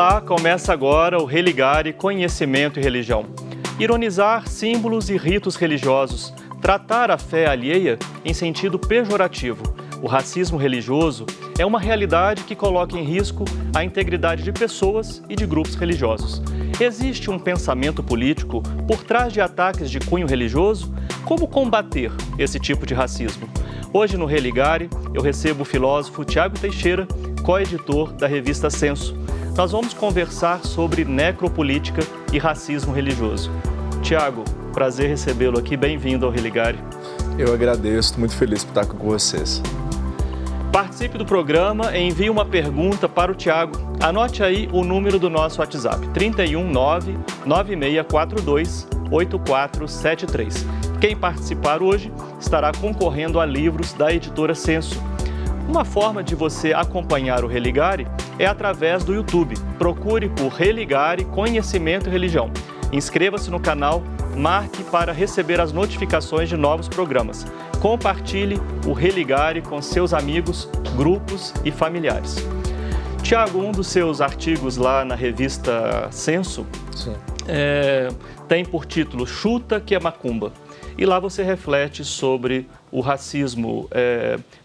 Olá, começa agora o Religare Conhecimento e Religião. Ironizar símbolos e ritos religiosos, tratar a fé alheia em sentido pejorativo. O racismo religioso é uma realidade que coloca em risco a integridade de pessoas e de grupos religiosos. Existe um pensamento político por trás de ataques de cunho religioso? Como combater esse tipo de racismo? Hoje no Religare eu recebo o filósofo Tiago Teixeira, co-editor da revista Senso. Nós vamos conversar sobre necropolítica e racismo religioso. Tiago, prazer recebê-lo aqui, bem-vindo ao Religare. Eu agradeço, estou muito feliz por estar com vocês. Participe do programa e envie uma pergunta para o Tiago. Anote aí o número do nosso WhatsApp, 319-9642-8473. Quem participar hoje estará concorrendo a livros da editora Senso. Uma forma de você acompanhar o Religare é através do YouTube. Procure por Religare Conhecimento e Religião. Inscreva-se no canal, marque para receber as notificações de novos programas. Compartilhe o Religare com seus amigos, grupos e familiares. Tiago, um dos seus artigos lá na revista Senso tem por título Chuta que é Macumba. E lá você reflete sobre o racismo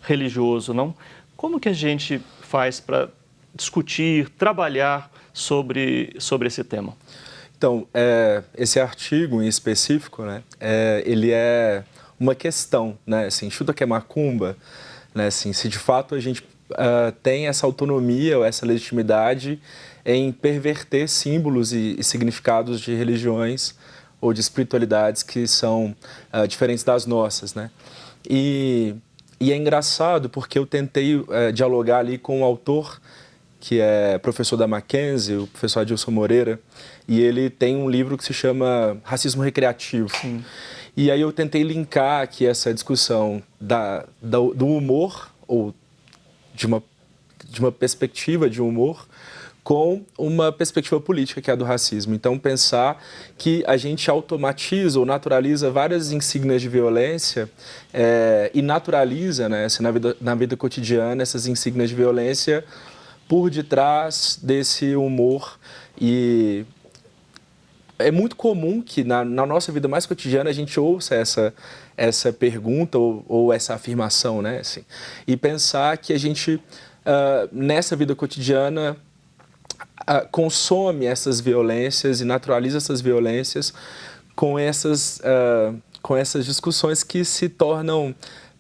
religioso, não? Como que a gente faz para discutir, trabalhar sobre esse tema? Então, esse artigo em específico, né, ele é uma questão, né, assim, chuta que é macumba, né, assim, se de fato a gente tem essa autonomia ou essa legitimidade em perverter símbolos e significados de religiões ou de espiritualidades que são diferentes das nossas, né? E é engraçado porque eu tentei dialogar ali com o autor, que é professor da Mackenzie, o professor Adilson Moreira, e ele tem um livro que se chama Racismo Recreativo. Sim. E aí eu tentei linkar aqui essa discussão do humor, ou de uma perspectiva de humor, com uma perspectiva política, que é a do racismo. Então, pensar que a gente automatiza ou naturaliza várias insígnias de violência e naturaliza, né, na vida cotidiana essas insígnias de violência por detrás desse humor. E é muito comum que na nossa vida mais cotidiana a gente ouça essa pergunta ou essa afirmação, né, assim, e pensar que a gente, nessa vida cotidiana, consome essas violências e naturaliza essas violências com essas discussões que se tornam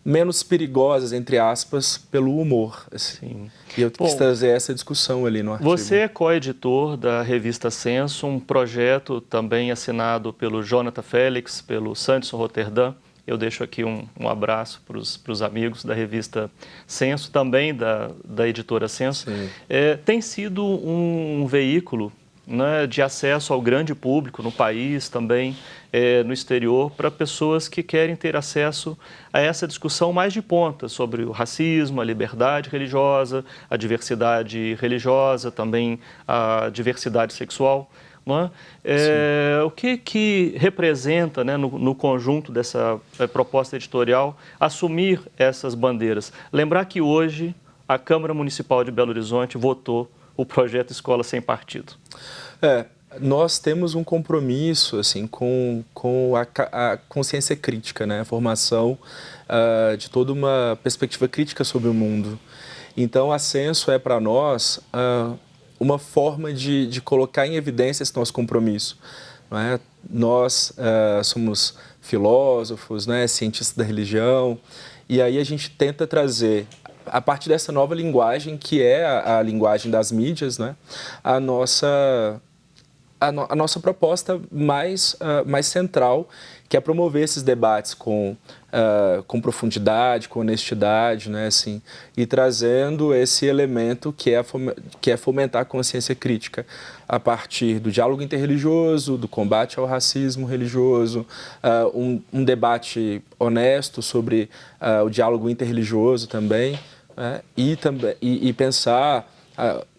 menos perigosas, entre aspas, pelo humor. Assim. E eu quis trazer essa discussão ali no artigo. Você é co-editor da revista Senso, um projeto também assinado pelo Jonathan Félix, pelo Sanderson Roterdã. Eu deixo aqui um abraço para os amigos da revista Senso, também da editora Senso. Tem sido um veículo, né, de acesso ao grande público no país, também no exterior, para pessoas que querem ter acesso a essa discussão mais de ponta sobre o racismo, a liberdade religiosa, a diversidade religiosa, também a diversidade sexual. O que representa, né, no conjunto dessa proposta editorial assumir essas bandeiras? Lembrar que hoje a Câmara Municipal de Belo Horizonte votou o projeto Escola Sem Partido. Nós temos um compromisso assim, com a consciência crítica, né? A formação de toda uma perspectiva crítica sobre o mundo. Então, a Senso é para nós uma forma de colocar em evidência esse nosso compromisso. Não é? Nós somos filósofos, né, cientistas da religião, e aí a gente tenta trazer, a partir dessa nova linguagem, que é a linguagem das mídias, né, a nossa proposta mais central, que é promover esses debates com profundidade, com honestidade, né, assim, e trazendo esse elemento que é fomentar a consciência crítica a partir do diálogo interreligioso, do combate ao racismo religioso, um debate honesto sobre o diálogo interreligioso também, né, e pensar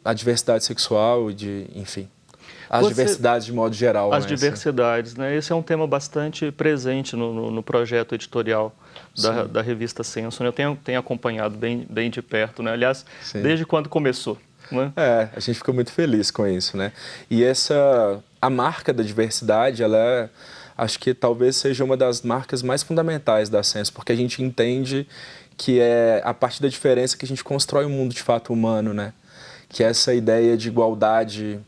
a diversidade sexual, enfim. As diversidades de modo geral. As diversidades, né? Esse é um tema bastante presente no projeto editorial da revista Senso, né? Eu tenho acompanhado bem de perto, né? Aliás, desde quando começou. né? A gente fica muito feliz com isso, né? E a marca da diversidade, acho que talvez seja uma das marcas mais fundamentais da Ascenso, porque a gente entende que é a partir da diferença que a gente constrói um mundo de fato humano, né? Que essa ideia de igualdade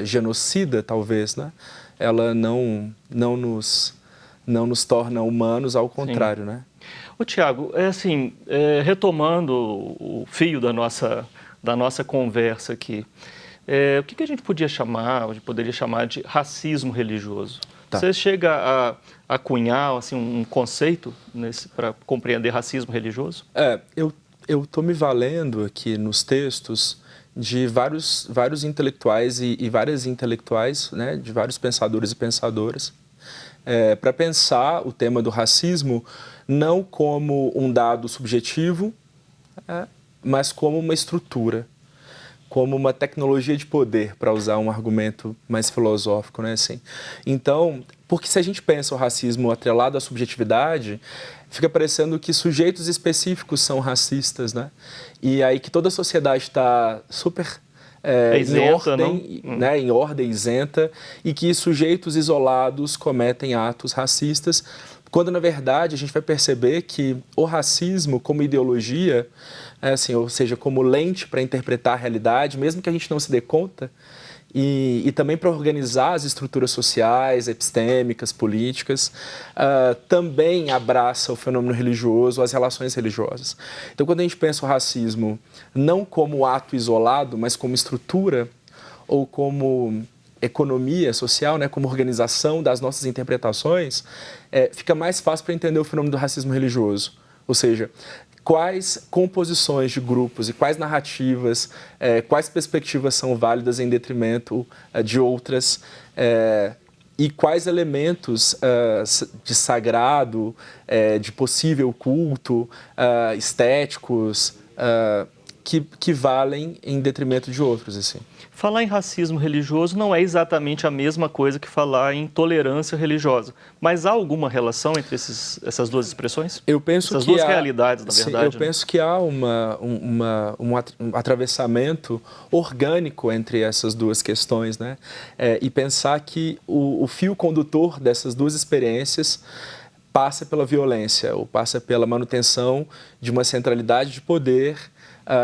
genocida, talvez, né? Ela não nos torna humanos, ao contrário, né? Ô, Tiago, retomando o fio da nossa conversa aqui, o que a gente poderia chamar de racismo religioso? Tá. Você chega a cunhar assim, um conceito para compreender racismo religioso? Eu estou me valendo aqui nos textos de vários intelectuais e várias intelectuais, né, de vários pensadores e pensadoras, para pensar o tema do racismo não como um dado subjetivo, mas como uma estrutura, como uma tecnologia de poder, para usar um argumento mais filosófico, né, assim. Então, porque se a gente pensa o racismo atrelado à subjetividade, fica parecendo que sujeitos específicos são racistas, né? E aí que toda a sociedade está super isenta, em ordem isenta, e que sujeitos isolados cometem atos racistas, quando na verdade a gente vai perceber que o racismo como ideologia, ou seja, como lente para interpretar a realidade, mesmo que a gente não se dê conta, e também para organizar as estruturas sociais, epistêmicas, políticas, também abraça o fenômeno religioso, as relações religiosas. Então, quando a gente pensa o racismo não como ato isolado, mas como estrutura ou como economia social, né, como organização das nossas interpretações, fica mais fácil para entender o fenômeno do racismo religioso. Ou seja, quais composições de grupos e quais narrativas, quais perspectivas são válidas em detrimento de outras, e quais elementos de sagrado, de possível culto, estéticos, que valem em detrimento de outros, assim. Falar em racismo religioso não é exatamente a mesma coisa que falar em tolerância religiosa, mas há alguma relação entre essas duas expressões? Eu penso essas que duas realidades, na verdade. Sim, eu penso que há um atravessamento orgânico entre essas duas questões, né? E pensar que o fio condutor dessas duas experiências passa pela violência, ou passa pela manutenção de uma centralidade de poder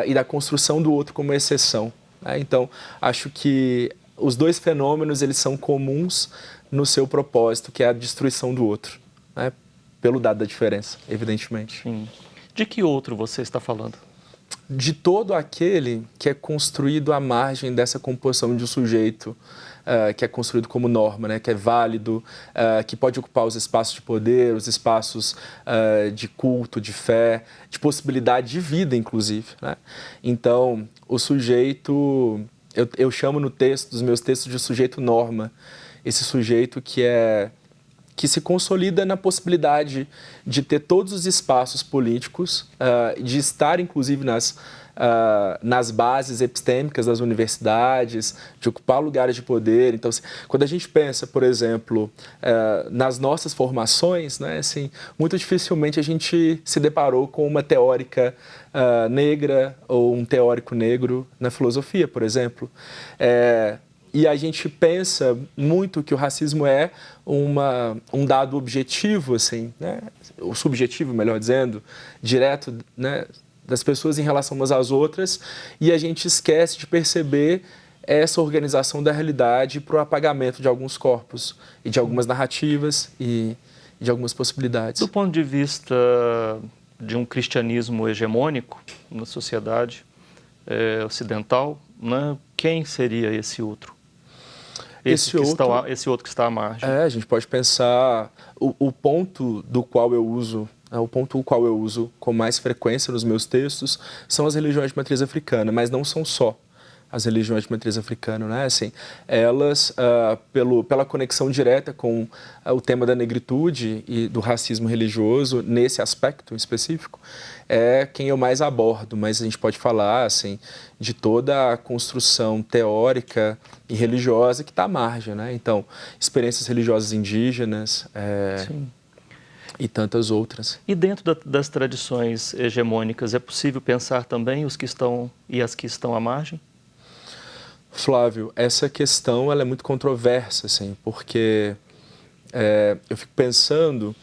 e da construção do outro como exceção. Então, acho que os dois fenômenos eles são comuns no seu propósito, que é a destruição do outro, né? Pelo dado da diferença, evidentemente. Sim. De que outro você está falando? De todo aquele que é construído à margem dessa composição de um sujeito, que é construído como norma, né? Que é válido, que pode ocupar os espaços de poder, os espaços de culto, de fé, de possibilidade de vida, inclusive, né? Então, o sujeito, eu chamo dos meus textos de sujeito norma, esse sujeito que se consolida na possibilidade de ter todos os espaços políticos, de estar, inclusive, nas bases epistêmicas das universidades, de ocupar lugares de poder. Então, quando a gente pensa, por exemplo, nas nossas formações, né, assim, muito dificilmente a gente se deparou com uma teórica negra ou um teórico negro na filosofia, por exemplo. E a gente pensa muito que o racismo é um dado objetivo, assim, né? O subjetivo, melhor dizendo, direto, né, das pessoas em relação umas às outras, e a gente esquece de perceber essa organização da realidade para o apagamento de alguns corpos e de algumas narrativas e de algumas possibilidades. Do ponto de vista de um cristianismo hegemônico na sociedade ocidental, né, quem seria esse outro? Esse outro que está à margem. A gente pode pensar o ponto do qual eu uso, o ponto o qual eu uso com mais frequência nos meus textos são as religiões de matriz africana, mas não são só as religiões de matriz africana, né? Assim, elas, pela conexão direta com o tema da negritude e do racismo religioso, nesse aspecto específico, é quem eu mais abordo, mas a gente pode falar, assim, de toda a construção teórica e religiosa que está à margem, né? Então, experiências religiosas indígenas, e tantas outras. E dentro das tradições hegemônicas, é possível pensar também os que estão e as que estão à margem? Flávio, essa questão ela é muito controversa, assim, porque eu fico pensando,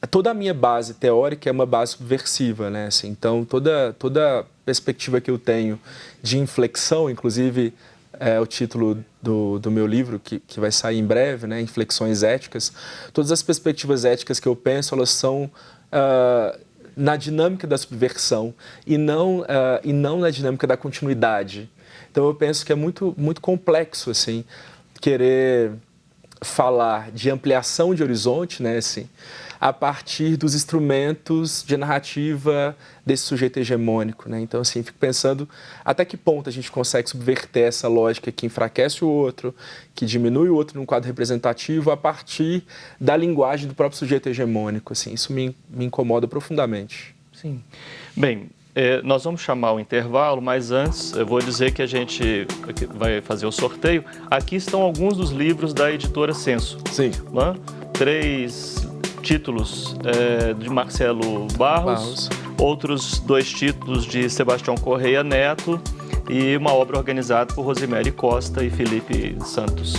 toda a minha base teórica é uma base subversiva, né? Assim, então, toda perspectiva que eu tenho de inflexão, inclusive é o título do meu livro, que vai sair em breve, né? Inflexões éticas. Todas as perspectivas éticas que eu penso, elas são na dinâmica da subversão e não na dinâmica da continuidade. Então, eu penso que é muito, muito complexo, assim, querer falar de ampliação de horizonte, né, assim, a partir dos instrumentos de narrativa desse sujeito hegemônico, né? Então, assim, fico pensando até que ponto a gente consegue subverter essa lógica que enfraquece o outro, que diminui o outro num quadro representativo a partir da linguagem do próprio sujeito hegemônico, assim. Isso me incomoda profundamente. Sim. Bem, nós vamos chamar o intervalo, mas antes eu vou dizer que a gente vai fazer o sorteio. Aqui estão alguns dos livros da editora Censo. Sim. Né? 3 títulos de Marcelo Barros, outros 2 títulos de Sebastião Correia Neto e uma obra organizada por Rosemary Costa e Felipe Santos.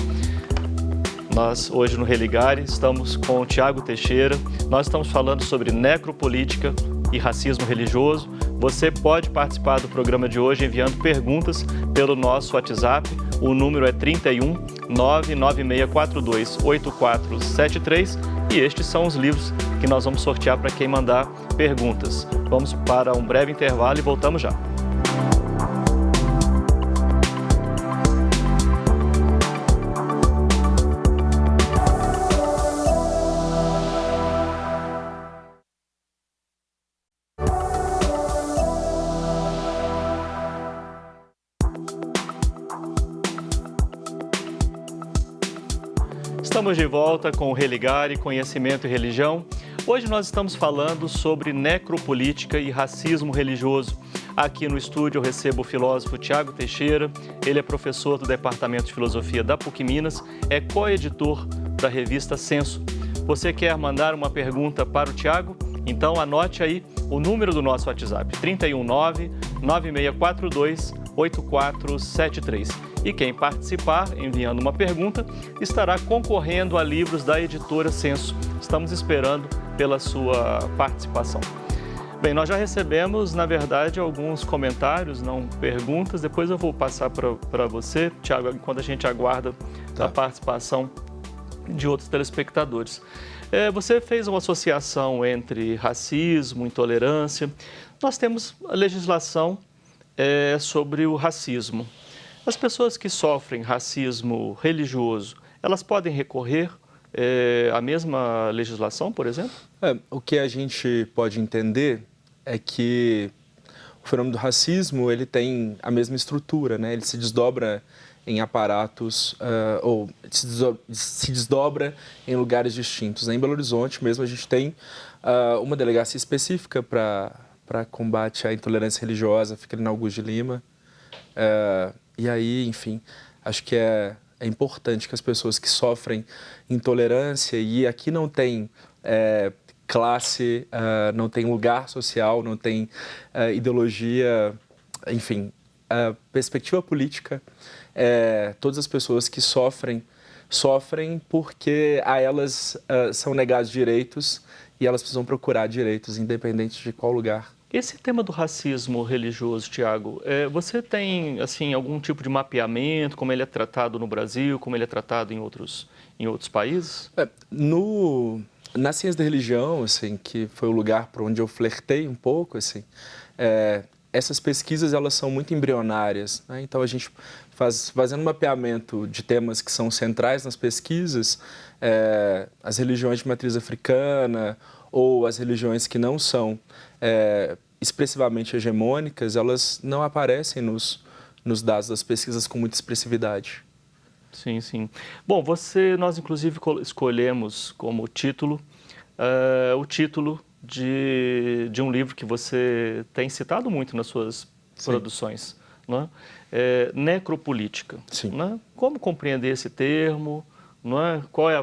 Nós, hoje no Religare, estamos com o Tiago Teixeira. Nós estamos falando sobre necropolítica e racismo religioso. Você pode participar do programa de hoje enviando perguntas pelo nosso WhatsApp. O número é 31 99642 8473 e estes são os livros que nós vamos sortear para quem mandar perguntas. Vamos para um breve intervalo e voltamos já. Estamos de volta com o Religare, Conhecimento e Religião. Hoje nós estamos falando sobre necropolítica e racismo religioso. Aqui no estúdio eu recebo o filósofo Tiago Teixeira. Ele é professor do Departamento de Filosofia da PUC Minas, é co-editor da revista Censo. Você quer mandar uma pergunta para o Tiago? Então anote aí o número do nosso WhatsApp, 319-9642-8473. E quem participar, enviando uma pergunta, estará concorrendo a livros da editora Censo. Estamos esperando pela sua participação. Bem, nós já recebemos, na verdade, alguns comentários, não perguntas. Depois eu vou passar para você, Tiago, enquanto a gente aguarda a participação de outros telespectadores. Você fez uma associação entre racismo, intolerância. Nós temos a legislação sobre o racismo. As pessoas que sofrem racismo religioso, elas podem recorrer à mesma legislação, por exemplo? O que a gente pode entender é que o fenômeno do racismo ele tem a mesma estrutura, né? Ele se desdobra em aparatos ou se desdobra em lugares distintos. Em Belo Horizonte mesmo a gente tem uma delegacia específica para combate à intolerância religiosa, fica ali na Augusto de Lima. E aí, enfim, acho que é importante que as pessoas que sofrem intolerância, e aqui não tem classe, não tem lugar social, não tem ideologia, enfim, perspectiva política, todas as pessoas que sofrem porque a elas são negados direitos e elas precisam procurar direitos, independente de qual lugar. Esse tema do racismo religioso, Tiago, você tem assim algum tipo de mapeamento, como ele é tratado no Brasil, como ele é tratado em outros países? Na ciência da religião, assim, que foi o lugar por onde eu flertei um pouco, assim, essas pesquisas elas são muito embrionárias, né? Então a gente fazendo um mapeamento de temas que são centrais nas pesquisas, as religiões de matriz africana ou as religiões que não são expressivamente hegemônicas, elas não aparecem nos dados das pesquisas com muita expressividade. Sim, sim. Bom, nós inclusive escolhemos como título o título de um livro que você tem citado muito nas suas produções, não é? Necropolítica. Sim. Não é? Como compreender esse termo? Não é? Qual é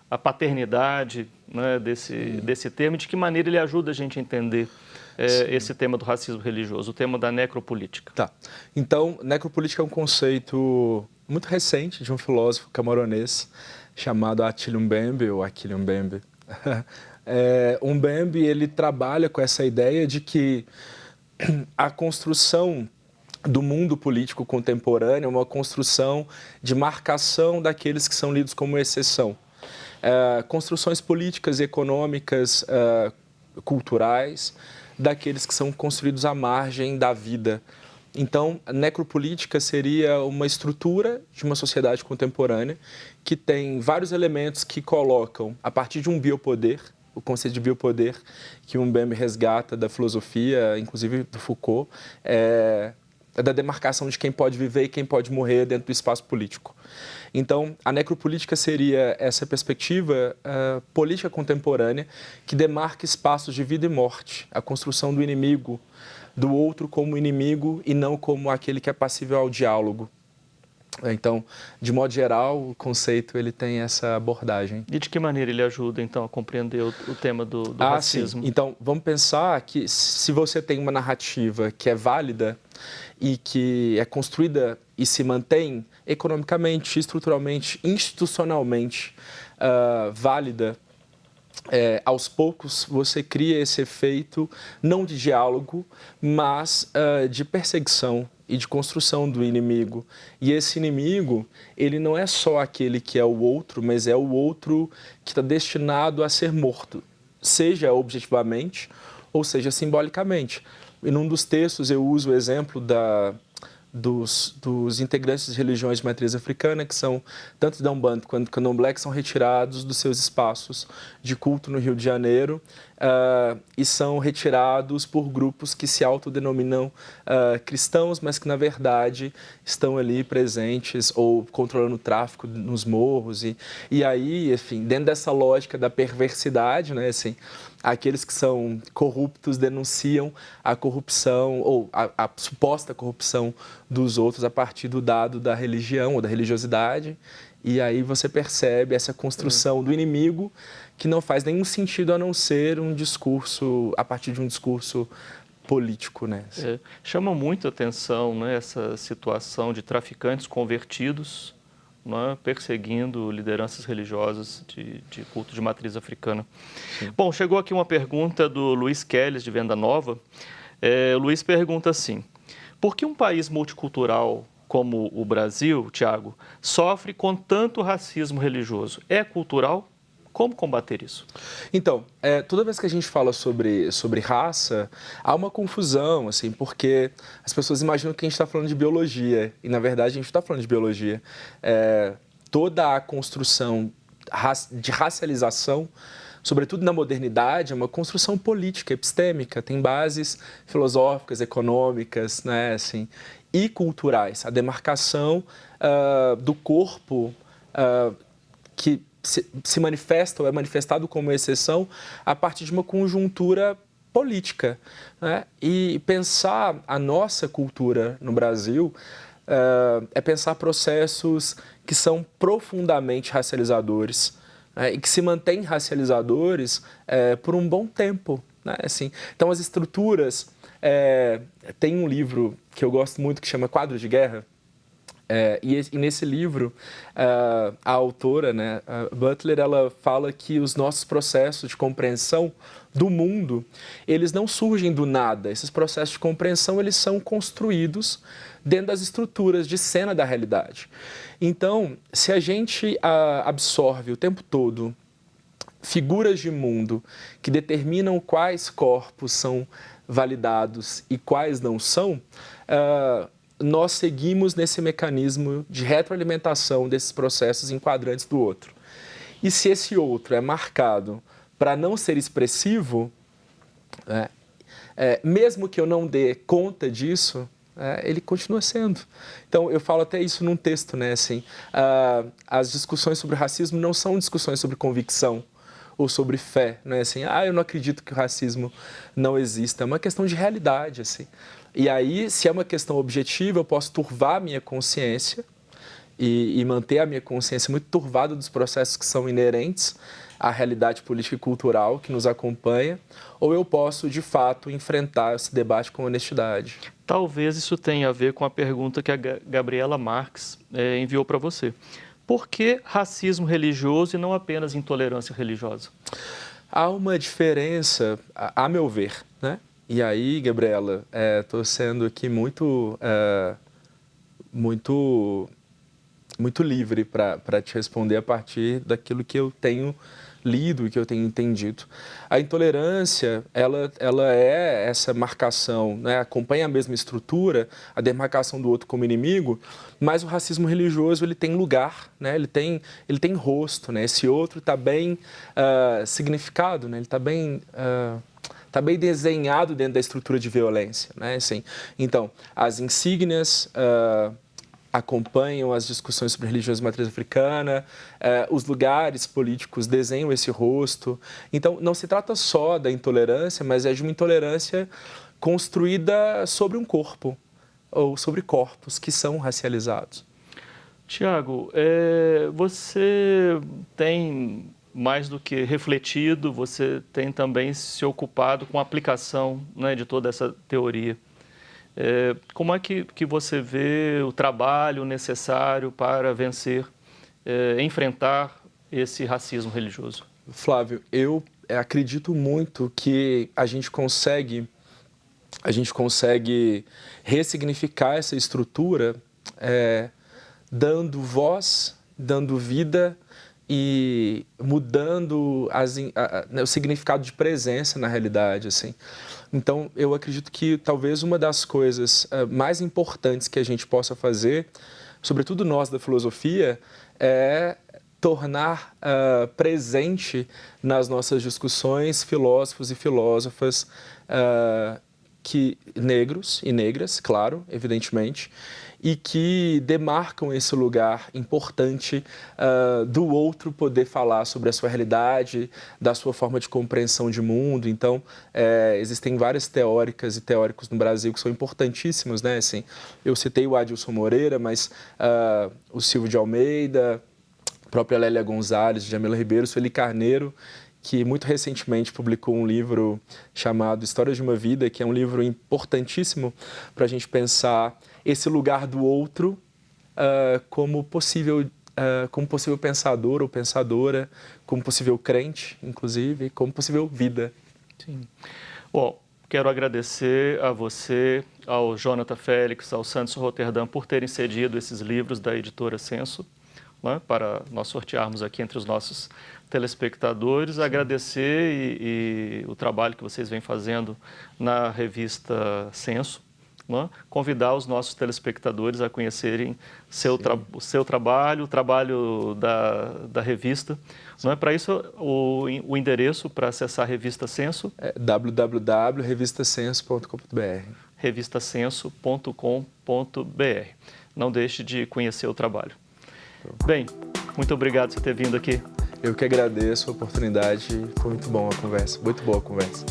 a paternidade, não é, desse termo e de que maneira ele ajuda a gente a entender esse tema do racismo religioso, o tema da necropolítica? Tá. Então, necropolítica é um conceito muito recente de um filósofo camaronês chamado Attila Mbembe, ou Achille Mbembe. O Mbembe, ele trabalha com essa ideia de que a construção do mundo político contemporâneo é uma construção de marcação daqueles que são lidos como exceção. Construções políticas, econômicas, culturais, daqueles que são construídos à margem da vida. Então, a necropolítica seria uma estrutura de uma sociedade contemporânea que tem vários elementos que colocam, a partir de um biopoder, o conceito de biopoder que o Mbembe resgata da filosofia, inclusive do Foucault, da demarcação de quem pode viver e quem pode morrer dentro do espaço político. Então, a necropolítica seria essa perspectiva política contemporânea que demarca espaços de vida e morte, a construção do inimigo, do outro como inimigo e não como aquele que é passível ao diálogo. Então, de modo geral, o conceito ele tem essa abordagem. E de que maneira ele ajuda, então, a compreender o tema do racismo? Sim. Então, vamos pensar que se você tem uma narrativa que é válida e que é construída e se mantém economicamente, estruturalmente, institucionalmente válida, aos poucos você cria esse efeito não de diálogo, mas de perseguição e de construção do inimigo. E esse inimigo, ele não é só aquele que é o outro, mas é o outro que está destinado a ser morto, seja objetivamente ou seja simbolicamente. E num dos textos eu uso o exemplo dos integrantes de religiões de matriz africana, que são tanto da Umbanda quanto do Candomblé, que são retirados dos seus espaços de culto no Rio de Janeiro e são retirados por grupos que se autodenominam cristãos, mas que, na verdade, estão ali presentes ou controlando o tráfico nos morros. E aí, enfim, dentro dessa lógica da perversidade, né, assim, aqueles que são corruptos denunciam a corrupção ou a suposta corrupção dos outros a partir do dado da religião ou da religiosidade. E aí você percebe essa construção do inimigo que não faz nenhum sentido a não ser um discurso, a partir de um discurso político, né? Chama muito a atenção, né, essa situação de traficantes convertidos, né, perseguindo lideranças religiosas de culto de matriz africana. Sim. Bom, chegou aqui uma pergunta do Luiz Kelles, de Venda Nova. O Luiz pergunta assim: por que um país multicultural como o Brasil, Tiago, sofre com tanto racismo religioso? É cultural? Como combater isso? Então, toda vez que a gente fala sobre raça, há uma confusão, assim, porque as pessoas imaginam que a gente está falando de biologia, e na verdade a gente está falando de biologia. Toda a construção de racialização, sobretudo na modernidade, é uma construção política, epistêmica, tem bases filosóficas, econômicas, né, assim, e culturais. A demarcação do corpo que se manifesta ou é manifestado como exceção a partir de uma conjuntura política, né? E pensar a nossa cultura no Brasil é pensar processos que são profundamente racializadores, né? E que se mantêm racializadores por um bom tempo, né? Assim, então as estruturas... tem um livro que eu gosto muito que chama Quadro de Guerra, e nesse livro, a autora, né, a Butler, ela fala que os nossos processos de compreensão do mundo, eles não surgem do nada. Esses processos de compreensão, eles são construídos dentro das estruturas de cena da realidade. Então, se a gente absorve o tempo todo figuras de mundo que determinam quais corpos são validados e quais não são, nós seguimos nesse mecanismo de retroalimentação desses processos enquadrantes do outro. E se esse outro é marcado para não ser expressivo, mesmo que eu não dê conta disso, ele continua sendo. Então, eu falo até isso num texto, né? Assim, as discussões sobre racismo não são discussões sobre convicção ou sobre fé, não é assim, eu não acredito que o racismo não exista. É uma questão de realidade, assim. E aí, se é uma questão objetiva, eu posso turvar a minha consciência e manter a minha consciência muito turvada dos processos que são inerentes à realidade política e cultural que nos acompanha, ou eu posso, de fato, enfrentar esse debate com honestidade. Talvez isso tenha a ver com a pergunta que a Gabriela Marques enviou para você. Por que racismo religioso e não apenas intolerância religiosa? Há uma diferença, a meu ver, né? E aí, Gabriela, estou sendo aqui muito livre para te responder a partir daquilo que eu tenho lido e que eu tenho entendido. A intolerância, ela é essa marcação, né? Acompanha a mesma estrutura, a demarcação do outro como inimigo, mas o racismo religioso ele tem lugar, né? Ele tem rosto, né? Esse outro está bem significado, né? Ele está bem desenhado dentro da estrutura de violência, né? Assim, então, as insígnias acompanham as discussões sobre religiões de matriz africana, os lugares políticos desenham esse rosto. Então, não se trata só da intolerância, mas é de uma intolerância construída sobre um corpo, ou sobre corpos que são racializados. Tiago, você tem mais do que refletido, você tem também se ocupado com a aplicação, né, de toda essa teoria. Como é que você vê o trabalho necessário para vencer, enfrentar esse racismo religioso? Flávio, eu acredito muito que a gente consegue ressignificar essa estrutura dando voz, dando vida e mudando o significado de presença na realidade, assim. Então, eu acredito que talvez uma das coisas mais importantes que a gente possa fazer, sobretudo nós da filosofia, é tornar presente nas nossas discussões filósofos e filósofas negros e negras, claro, evidentemente, e que demarcam esse lugar importante do outro poder falar sobre a sua realidade, da sua forma de compreensão de mundo. Então, existem várias teóricas e teóricos no Brasil que são importantíssimos, né? Assim, eu citei o Adilson Moreira, mas o Silvio de Almeida, a própria Lélia Gonzalez, Jamila Ribeiro, Sueli Carneiro, que muito recentemente publicou um livro chamado Histórias de uma Vida, que é um livro importantíssimo para a gente pensar esse lugar do outro como possível pensador ou pensadora, como possível crente, inclusive, como possível vida. Sim. Bom, quero agradecer a você, ao Jonathan Félix, ao Sanderson Roterdã por terem cedido esses livros da editora Senso, né, para nós sortearmos aqui entre os nossos telespectadores. Sim. Agradecer e o trabalho que vocês vêm fazendo na revista Senso, né? Convidar os nossos telespectadores a conhecerem o seu trabalho, o trabalho da revista. Não é? Para isso, o endereço para acessar a revista Senso é www.revistasenso.com.br. revistasenso.com.br. Não deixe de conhecer o trabalho. Bem, muito obrigado por ter vindo aqui. Eu que agradeço a oportunidade, foi muito bom a conversa, muito boa a conversa.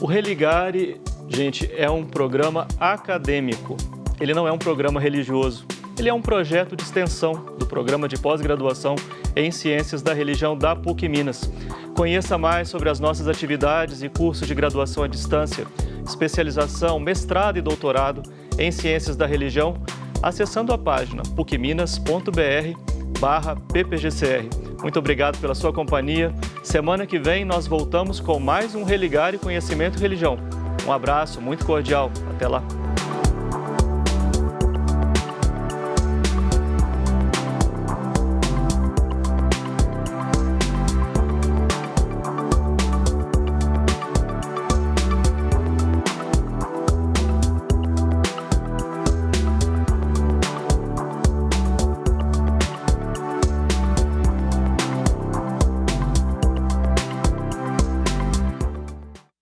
O Religare, gente, é um programa acadêmico, ele não é um programa religioso, ele é um projeto de extensão do programa de pós-graduação em Ciências da Religião da PUC Minas. Conheça mais sobre as nossas atividades e cursos de graduação à distância, especialização, mestrado e doutorado em Ciências da Religião, acessando a página pucminas.br/ppgcr. Muito obrigado pela sua companhia. Semana que vem nós voltamos com mais um Religare Conhecimento e Religião. Um abraço muito cordial. Até lá.